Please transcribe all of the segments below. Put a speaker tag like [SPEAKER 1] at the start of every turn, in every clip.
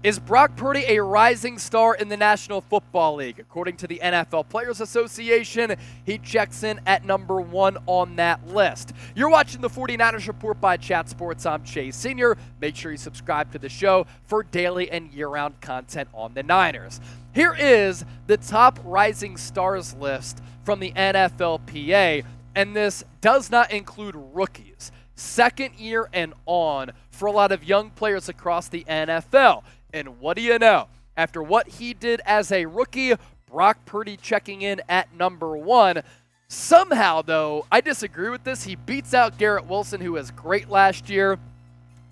[SPEAKER 1] Is Brock Prudy a rising star in the National Football League? According to the NFL Players Association, he checks in at number 1 on that list. You're watching the 49ers Report by Chat Sports. I'm Chase Sr. Make sure you subscribe to the show for daily and year-round content on the Niners. Here is the top rising stars list from the NFLPA, and this does not include rookies. Second year and on for a lot of young players across the NFL. And what do you know? After what he did as a rookie, Brock Prudy checking in at number 1. Somehow, though, I disagree with this. He beats out Garrett Wilson, who was great last year.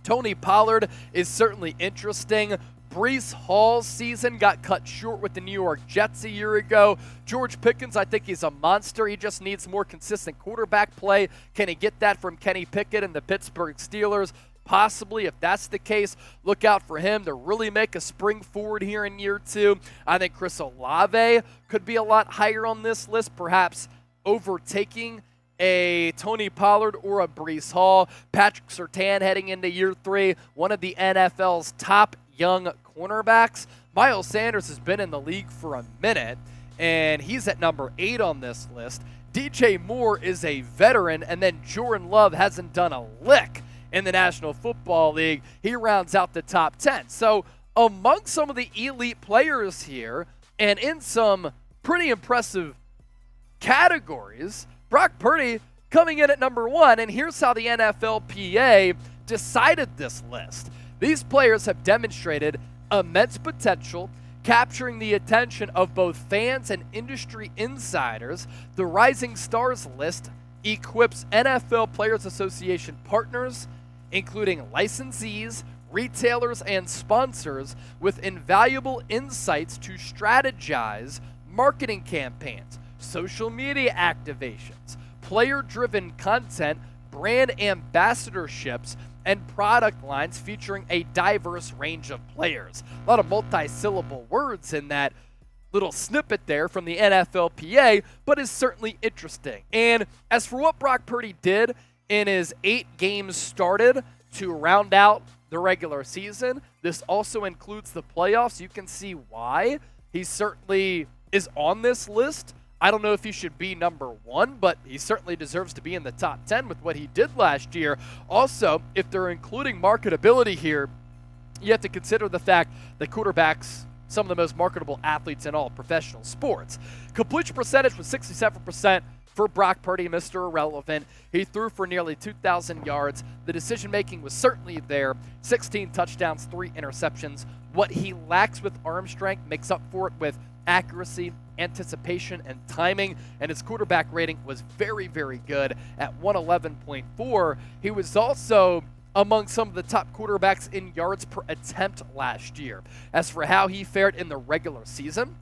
[SPEAKER 1] Tony Pollard is certainly interesting. Breece Hall's season got cut short with the New York Jets a year ago. George Pickens, I think he's a monster. He just needs more consistent quarterback play. Can he get that from Kenny Pickett and the Pittsburgh Steelers? Possibly. If that's the case, look out for him to really make a spring forward here in year 2. I think Chris Olave could be a lot higher on this list, perhaps overtaking a Tony Pollard or a Breece Hall. Patrick Surtain heading into year 3, one of the NFL's top young cornerbacks. Miles Sanders has been in the league for a minute, and he's at number 8 on this list. DJ Moore is a veteran, and then Jordan Love hasn't done a lick in the National Football League. He rounds out the top 10. So among some of the elite players here, and in some pretty impressive categories, Brock Prudy coming in at number 1, and here's how the NFLPA decided this list. These players have demonstrated immense potential, capturing the attention of both fans and industry insiders. The Rising Stars list equips NFL Players Association partners, including licensees, retailers, and sponsors, with invaluable insights to strategize marketing campaigns, social media activations, player-driven content, brand ambassadorships, and product lines featuring a diverse range of players. A lot of multi-syllable words in that little snippet there from the NFLPA, but is certainly interesting. And as for what Brock Prudy did in his 8 games started to round out the regular season, this also includes the playoffs. You can see why he certainly is on this list. I don't know if he should be number 1, but he certainly deserves to be in the top 10 with what he did last year. Also, if they're including marketability here, you have to consider the fact that quarterbacks, some of the most marketable athletes in all professional sports. Completion percentage was 67% for Brock Prudy, Mr. Irrelevant. He threw for nearly 2,000 yards. The decision-making was certainly there. 16 touchdowns, 3 interceptions. What he lacks with arm strength makes up for it with accuracy, anticipation, and timing, and his quarterback rating was very, very good at 111.4. He was also among some of the top quarterbacks in yards per attempt last year. As for how he fared in the regular season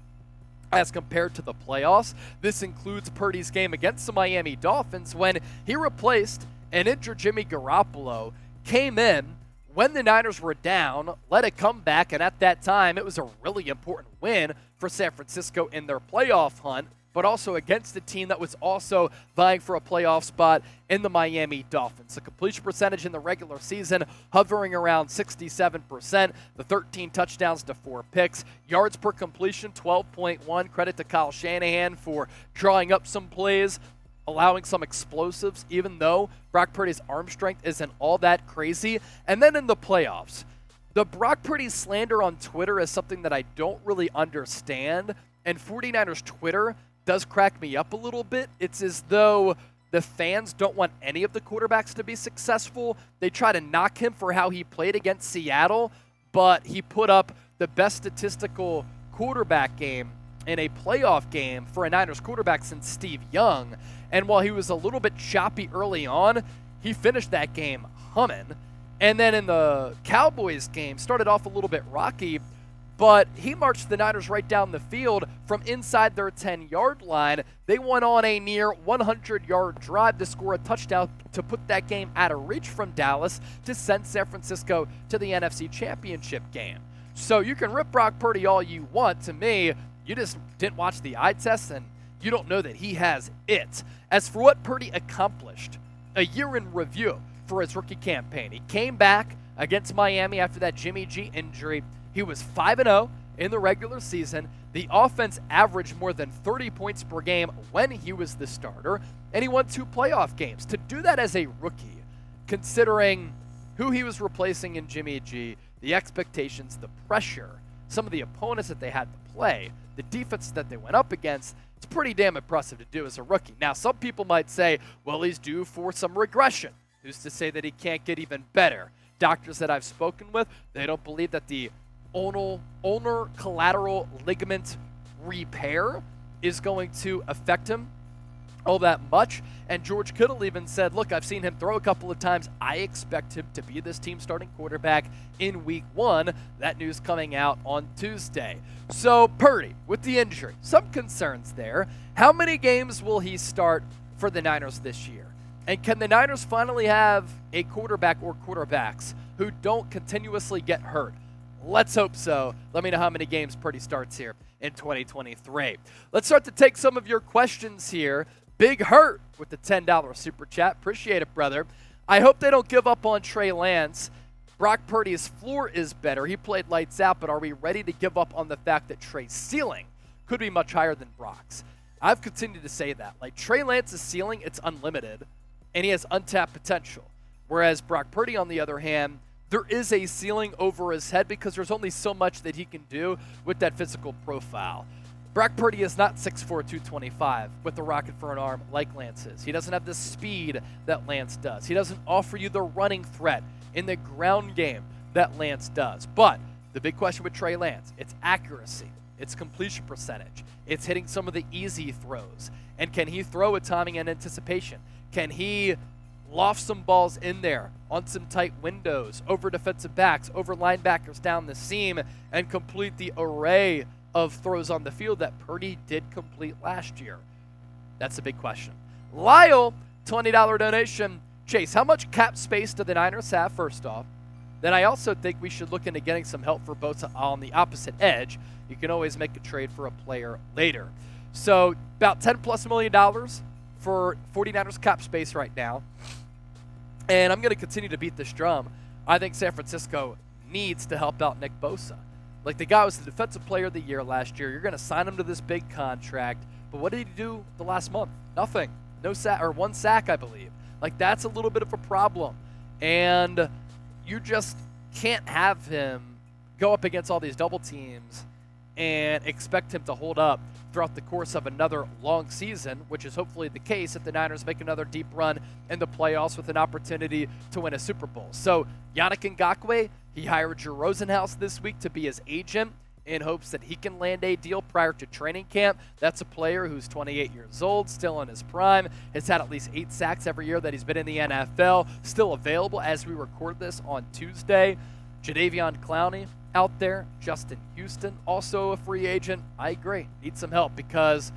[SPEAKER 1] as compared to the playoffs, this includes Purdy's game against the Miami Dolphins when he replaced an injured Jimmy Garoppolo, came in when the Niners were down, led a comeback, and at that time it was a really important win for San Francisco in their playoff hunt, but also against a team that was also vying for a playoff spot in the Miami Dolphins. The completion percentage in the regular season hovering around 67%, the 13 touchdowns to 4 picks, yards per completion 12.1. Credit to Kyle Shanahan for drawing up some plays, allowing some explosives, even though Brock Purdy's arm strength isn't all that crazy. And then in the playoffs, the Brock Purdy slander on Twitter is something that I don't really understand, and 49ers Twitter does crack me up a little bit. It's as though the fans don't want any of the quarterbacks to be successful. They try to knock him for how he played against Seattle, but he put up the best statistical quarterback game in a playoff game for a Niners quarterback since Steve Young. And while he was a little bit choppy early on, he finished that game humming. And then in the Cowboys game, started off a little bit rocky, but he marched the Niners right down the field from inside their 10-yard line. They went on a near 100-yard drive to score a touchdown to put that game out of reach from Dallas to send San Francisco to the NFC Championship game. So you can rip Brock Purdy all you want. To me, you just didn't watch the eye test, and you don't know that he has it. As for what Purdy accomplished, a year in review for his rookie campaign. He came back against Miami after that Jimmy G injury, He was 5-0 in the regular season. The offense averaged more than 30 points per game when he was the starter, and he won 2 playoff games. To do that as a rookie, considering who he was replacing in Jimmy G, the expectations, the pressure, some of the opponents that they had to play, the defense that they went up against, it's pretty damn impressive to do as a rookie. Now, some people might say, well, he's due for some regression. Who's to say that he can't get even better? Doctors that I've spoken with, they don't believe that the ulnar collateral ligament repair is going to affect him all that much. And George Kittle even said, look, I've seen him throw a couple of times. I expect him to be this team's starting quarterback in week 1. That news coming out on Tuesday. So Purdy, with the injury, some concerns there. How many games will he start for the Niners this year? And can the Niners finally have a quarterback or quarterbacks who don't continuously get hurt? Let's hope so. Let me know how many games Purdy starts here in 2023. Let's start to take some of your questions here. Big Hurt with the $10 super chat. Appreciate it, brother. I hope they don't give up on Trey Lance. Brock Purdy's floor is better. He played lights out, but are we ready to give up on the fact that Trey's ceiling could be much higher than Brock's? I've continued to say that. Like, Trey Lance's ceiling, it's unlimited, and he has untapped potential. Whereas Brock Purdy, on the other hand, there is a ceiling over his head because there's only so much that he can do with that physical profile. Brock Purdy is not 6'4", 225 with a rocket for an arm like Lance is. He doesn't have the speed that Lance does. He doesn't offer you the running threat in the ground game that Lance does. But the big question with Trey Lance, it's accuracy, it's completion percentage, it's hitting some of the easy throws. And can he throw with timing and anticipation? Can he loft some balls in there on some tight windows, over defensive backs, over linebackers down the seam, and complete the array of throws on the field that Purdy did complete last year? That's a big question. Lyle, $20 donation. Chase, how much cap space do the Niners have, first off? Then I also think we should look into getting some help for both on the opposite edge. You can always make a trade for a player later. So about $10+ million for 49ers cap space right now. And I'm going to continue to beat this drum. I think San Francisco needs to help out Nick Bosa. Like, the guy was the defensive player of the year last year. You're going to sign him to this big contract. But what did he do the last month? Nothing. No sack, or 1 sack, I believe. Like, that's a little bit of a problem. And you just can't have him go up against all these double teams and expect him to hold up throughout the course of another long season, which is hopefully the case if the Niners make another deep run in the playoffs with an opportunity to win a Super Bowl. So Yannick Ngakoue, he hired Drew Rosenhaus this week to be his agent in hopes that he can land a deal prior to training camp. That's a player who's 28 years old, still in his prime, has had at least 8 sacks every year that he's been in the NFL, still available as we record this on Tuesday. Jadeveon Clowney out there. Justin Houston, also a free agent. I agree. Need some help because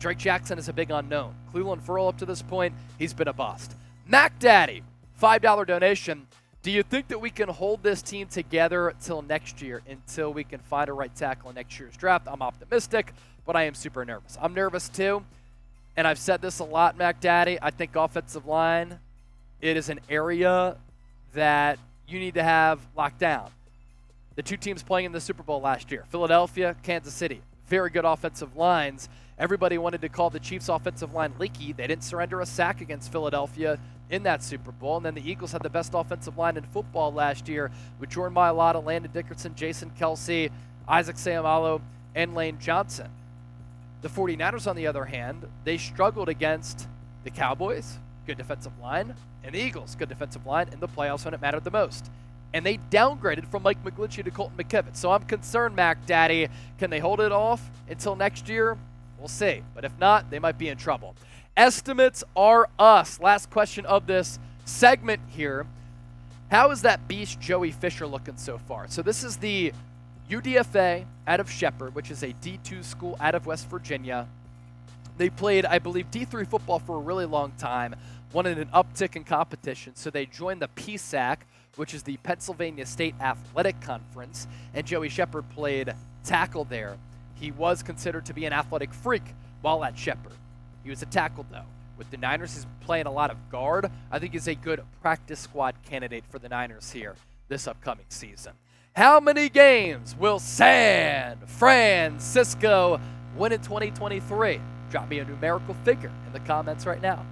[SPEAKER 1] Drake Jackson is a big unknown. Cleveland Ferrell, up to this point, he's been a bust. Mac Daddy, $5 donation. Do you think that we can hold this team together till next year, until we can find a right tackle in next year's draft? I'm optimistic, but I am super nervous. I'm nervous too, and I've said this a lot, Mac Daddy. I think offensive line, it is an area that you need to have locked down. The 2 teams playing in the Super Bowl last year, Philadelphia, Kansas City, very good offensive lines. Everybody wanted to call the Chiefs' offensive line leaky. They didn't surrender a sack against Philadelphia in that Super Bowl. And then the Eagles had the best offensive line in football last year with Jordan Mailata, Landon Dickerson, Jason Kelsey, Isaac Seumalo, and Lane Johnson. The 49ers, on the other hand, they struggled against the Cowboys, good defensive line, and the Eagles, good defensive line, in the playoffs when it mattered the most. And they downgraded from Mike McGlinchey to Colton McKivitz. So I'm concerned, Mac Daddy. Can they hold it off until next year? We'll see. But if not, they might be in trouble. Estimates are us. Last question of this segment here. How is that beast Joey Fisher looking so far? So this is the UDFA out of Shepherd, which is a D2 school out of West Virginia. They played, I believe, D3 football for a really long time, wanted an uptick in competition, so they joined the PSAC, which is the Pennsylvania State Athletic Conference, and Joey Shepherd played tackle there. He was considered to be an athletic freak while at Shepherd. He was a tackle, though. With the Niners, he's playing a lot of guard. I think he's a good practice squad candidate for the Niners here this upcoming season. How many games will San Francisco win in 2023? Drop me a numerical figure in the comments right now.